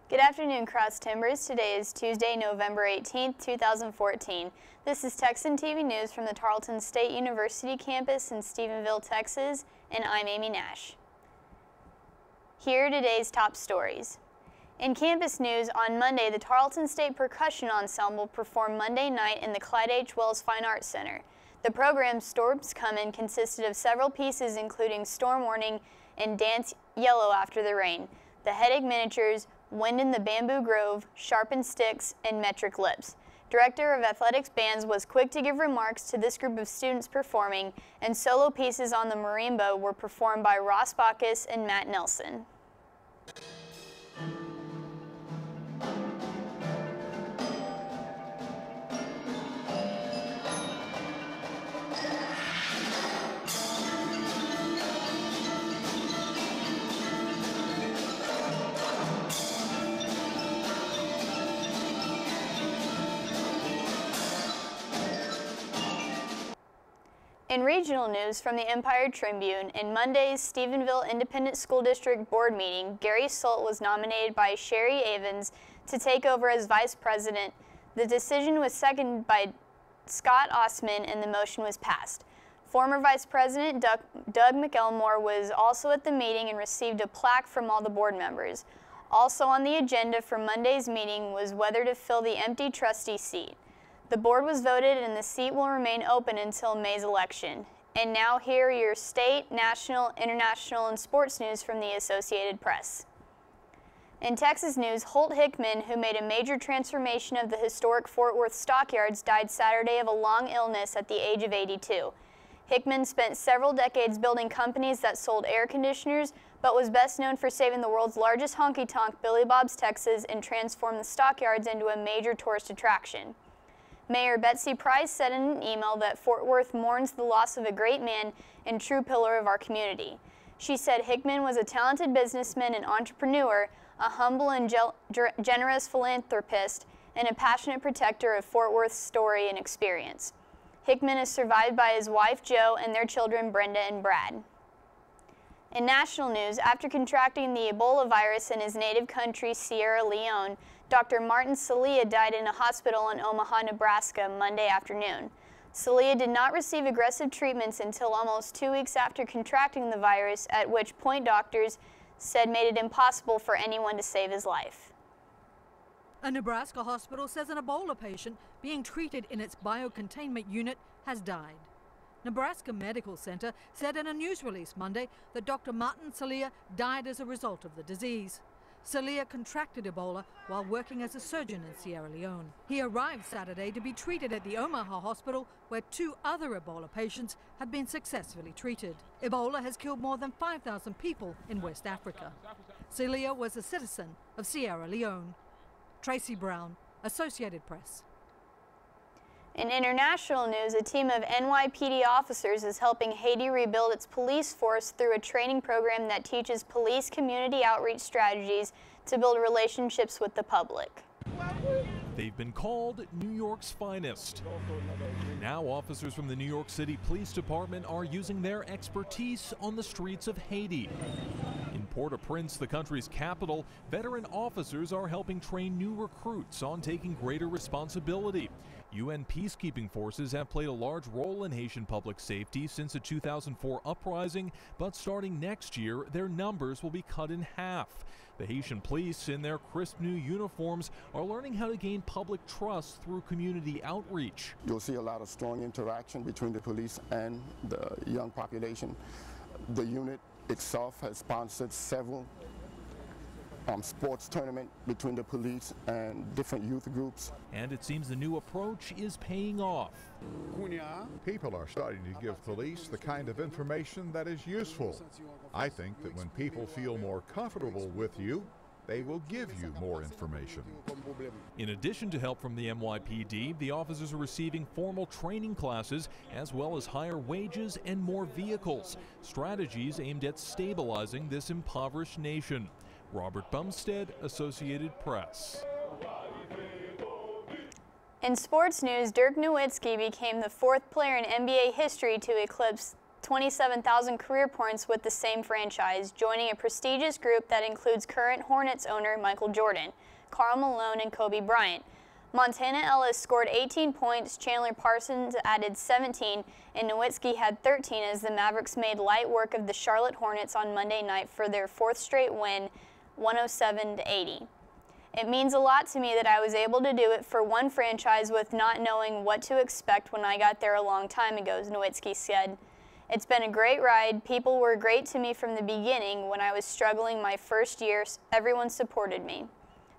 Good afternoon, Cross Timbers. Today is Tuesday, November 18th, 2014. This is Texan TV News from the Tarleton State University campus in Stephenville, Texas, and I'm Aimee Nash. Here are today's top stories. In campus news, on Monday, the Tarleton State Percussion Ensemble performed Monday night in the Clyde H. Wells Fine Arts Center. The program's Storms Comin' consisted of several pieces including Storm Warning and Dance Yellow After the Rain, The Headache Miniatures, Wind in the Bamboo Grove, Sharpened Sticks, and Metric Lips. Director of Athletics Bands was quick to give remarks to this group of students performing, and solo pieces on the marimba were performed by Ross Bacchus and Matt Nelson. In regional news from the Empire-Tribune, in Monday's Stephenville Independent School District Board meeting, Gary Solt was nominated by Sherry Avens to take over as vice president. The decision was seconded by Scott Osman and the motion was passed. Former Vice President Doug McElmore was also at the meeting and received a plaque from all the board members. Also on the agenda for Monday's meeting was whether to fill the empty trustee seat. The board was voted and the seat will remain open until May's election. And now here are your state, national, international, and sports news from the Associated Press. In Texas news, Holt Hickman, who made a major transformation of the historic Fort Worth stockyards, died Saturday of a long illness at the age of 82. Hickman spent several decades building companies that sold air conditioners, but was best known for saving the world's largest honky-tonk, Billy Bob's Texas, and transformed the stockyards into a major tourist attraction. Mayor Betsy Price said in an email that Fort Worth mourns the loss of a great man and true pillar of our community. She said Hickman was a talented businessman and entrepreneur, a humble and generous philanthropist, and a passionate protector of Fort Worth's story and experience. Hickman is survived by his wife Jo and their children Brenda and Brad. In national news, after contracting the Ebola virus in his native country, Sierra Leone, Dr. Martin Celia died in a hospital in Omaha, Nebraska, Monday afternoon. Celia did not receive aggressive treatments until almost 2 weeks after contracting the virus, at which point doctors said made it impossible for anyone to save his life. A Nebraska hospital says an Ebola patient being treated in its biocontainment unit has died. Nebraska Medical Center said in a news release Monday that Dr. Martin Celia died as a result of the disease. Celia contracted Ebola while working as a surgeon in Sierra Leone. He arrived Saturday to be treated at the Omaha hospital, where 2 other Ebola patients have been successfully treated. Ebola has killed more than 5,000 people in West Africa. Celia was a citizen of Sierra Leone. Tracy Brown, Associated Press. In international news, a team of NYPD officers is helping Haiti rebuild its police force through a training program that teaches police community outreach strategies to build relationships with the public. They've been called New York's finest. Now officers from the New York City Police Department are using their expertise on the streets of Haiti. In Port-au-Prince, the country's capital, veteran officers are helping train new recruits on taking greater responsibility. UN peacekeeping forces have played a large role in Haitian public safety since the 2004 uprising, but starting next year, their numbers will be cut in half. The Haitian police, in their crisp new uniforms, are learning how to gain public trust through community outreach. You'll see a lot of strong interaction between the police and the young population. The unit itself has sponsored several sports tournament between the police and different youth groups. And it seems the new approach is paying off. People are starting to give police the kind of information that is useful. I think that when people feel more comfortable with you, they will give you more information. In addition to help from the NYPD, the officers are receiving formal training classes as well as higher wages and more vehicles, strategies aimed at stabilizing this impoverished nation. Robert Bumstead, Associated Press. In sports news, Dirk Nowitzki became the 4th player in NBA history to eclipse 27,000 career points with the same franchise, joining a prestigious group that includes current Hornets owner Michael Jordan, Karl Malone, and Kobe Bryant. Montana Ellis scored 18 points, Chandler Parsons added 17, and Nowitzki had 13 as the Mavericks made light work of the Charlotte Hornets on Monday night for their fourth straight win, 107-80. It means a lot to me that I was able to do it for one franchise with not knowing what to expect when I got there a long time ago, Nowitzki said. It's been a great ride. People were great to me from the beginning. When I was struggling my first year, everyone supported me.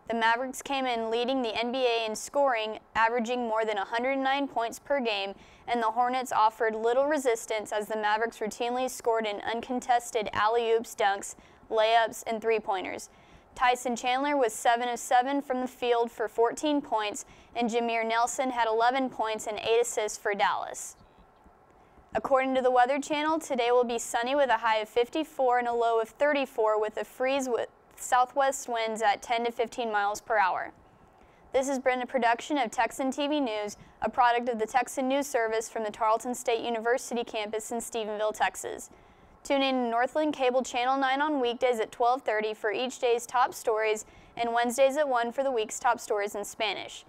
The Mavericks came in leading the NBA in scoring, averaging more than 109 points per game, and the Hornets offered little resistance as the Mavericks routinely scored in uncontested alley-oops, dunks, layups, and three-pointers. Tyson Chandler was 7 of 7 from the field for 14 points, and Jameer Nelson had 11 points and 8 assists for Dallas. According to the Weather Channel, today will be sunny with a high of 54 and a low of 34 with a freeze with southwest winds at 10 to 15 miles per hour. This has been a production of Texan TV News, a product of the Texan News Service from the Tarleton State University campus in Stephenville, Texas. Tune in to Northland Cable Channel 9 on weekdays at 12:30 for each day's top stories and Wednesdays at 1 for the week's top stories in Spanish.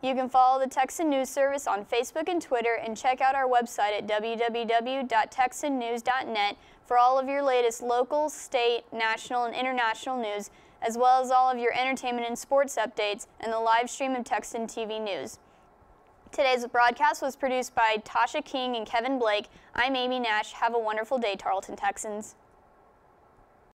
You can follow the Texan News Service on Facebook and Twitter and check out our website at www.texannews.net for all of your latest local, state, national, and international news, as well as all of your entertainment and sports updates and the live stream of Texan TV News. Today's broadcast was produced by Tasha King and Kevin Blake. I'm Aimee Nash. Have a wonderful day, Tarleton Texans.